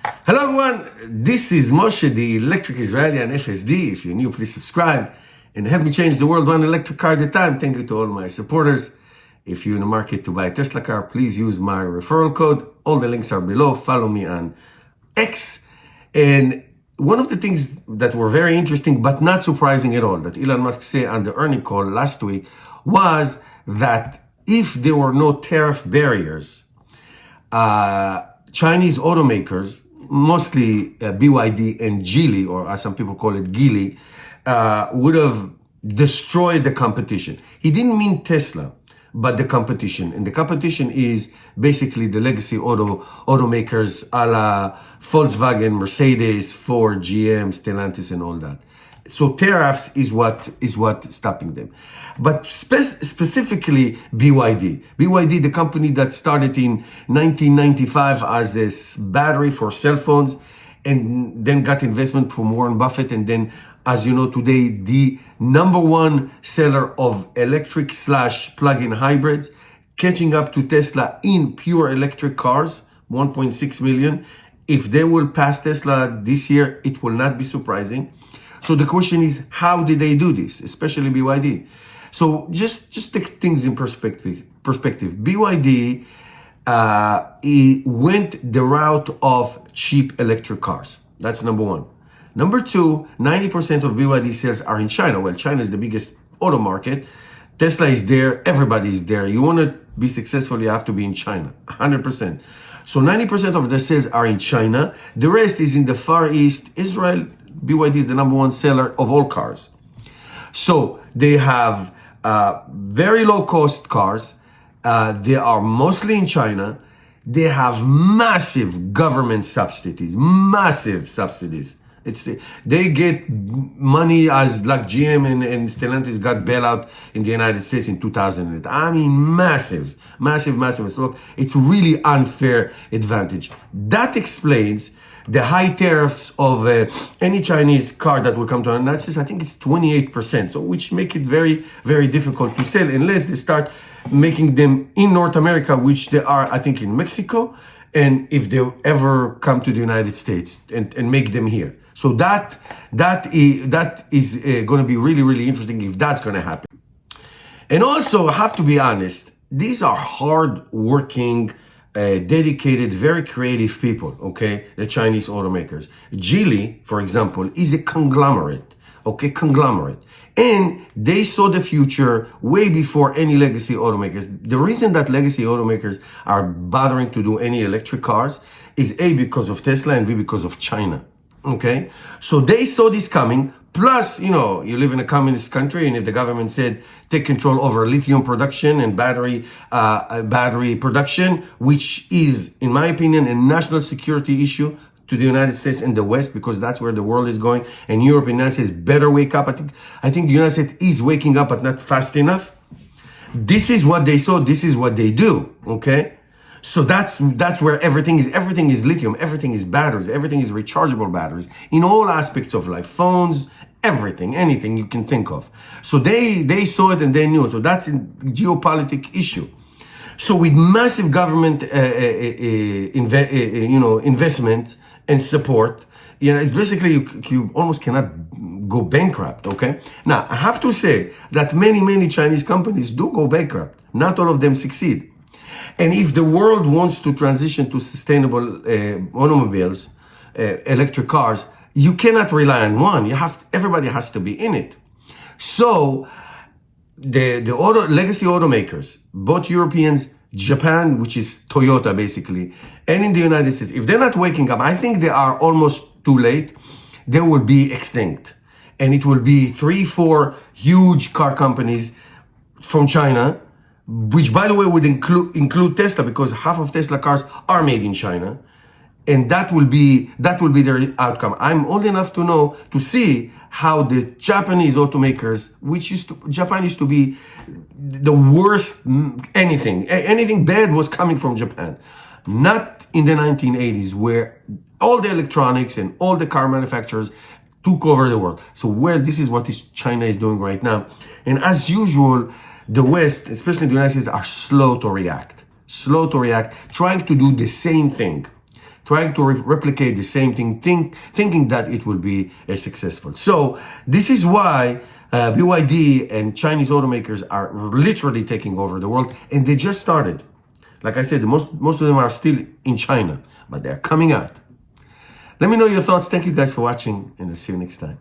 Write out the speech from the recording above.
Hello everyone, this is Moshe, the Electric Israeli and FSD. If you're new, please subscribe and help me change the world one electric car at a time. Thank you to all my supporters. If you're in the market to buy a Tesla car, please use my referral code. All the links are below. Follow me on X. And one of the things that were very interesting, but not surprising at all, that Elon Musk said on the earnings call last week was that if there were no tariff barriers, Chinese automakers, mostly BYD and Geely, or as some people call it, Geely, would have destroyed the competition. He didn't mean Tesla, but the competition. And the competition is basically the legacy automakers a la Volkswagen, Mercedes, Ford, GM, Stellantis, and all that. So tariffs is what stopping them. But specifically BYD. BYD, the company that started in 1995 as a battery for cell phones and then got investment from Warren Buffett. And then, as you know, today, the number one seller of electric / plug-in hybrids, catching up to Tesla in pure electric cars, 1.6 million. If they will pass Tesla this year, it will not be surprising. So the question is, how did they do this, especially BYD? So just take things in perspective. BYD he went the route of cheap electric cars. That's number one. Number two, 90% of BYD sales are in China. Well, China is the biggest auto market. Tesla is there. Everybody is there. You want to be successful, you have to be in China, 100%. So 90% of the sales are in China. The rest is in the Far East, Israel. BYD is the number one seller of all cars. So they have very low cost cars. They are mostly in China. They have massive government subsidies, They get money as like GM and Stellantis got bailout in the United States in 2008. I mean, massive. So it's really unfair advantage. That explains the high tariffs of any Chinese car that will come to the United States. I think it's 28%, so which make it very, very difficult to sell unless they start making them in North America, which they are, I think, in Mexico, and if they ever come to the United States and make them here. So that is going to be really, really interesting if that's going to happen. And also, I have to be honest, these are hard-working, dedicated, very creative people, okay? The Chinese automakers. Geely, for example, is a conglomerate. And they saw the future way before any legacy automakers. The reason that legacy automakers are bothering to do any electric cars is A, because of Tesla, and B, because of China, okay? So they saw this coming. Plus, you know, you live in a communist country, and if the government said take control over lithium production and battery production, which is, in my opinion, a national security issue to the United States and the West, because that's where the world is going, and Europe and the United States better wake up. I think the United States is waking up, but not fast enough. This is what they saw. This is what they do. Okay. So that's where everything is. Everything is lithium. Everything is batteries. Everything is rechargeable batteries in all aspects of life, phones, everything, anything you can think of. So they saw it and they knew it. So that's a geopolitical issue. So with massive government, investment and support, it's basically you almost cannot go bankrupt. Okay. Now I have to say that many Chinese companies do go bankrupt. Not all of them succeed. And if the world wants to transition to sustainable automobiles, electric cars, you cannot rely on one. Everybody has to be in it. So the legacy automakers, both Europeans, Japan, which is Toyota basically, and in the United States, if they're not waking up, I think they are almost too late. They will be extinct. And it will be 3-4 huge car companies from China, which, by the way, would include Tesla, because half of Tesla cars are made in China, and that will be their outcome. I'm old enough to see how the Japanese automakers, Japan used to be the worst. Anything bad was coming from Japan, not in the 1980s, where all the electronics and all the car manufacturers took over the world. So this is what China is doing right now, and as usual, the West, especially the United States, are slow to react, trying to do the same thing, trying to replicate the same thing, thinking that it will be successful. So this is why BYD and Chinese automakers are literally taking over the world, and they just started. Like I said, most of them are still in China, but they're coming out. Let me know your thoughts. Thank you guys for watching, and I'll see you next time.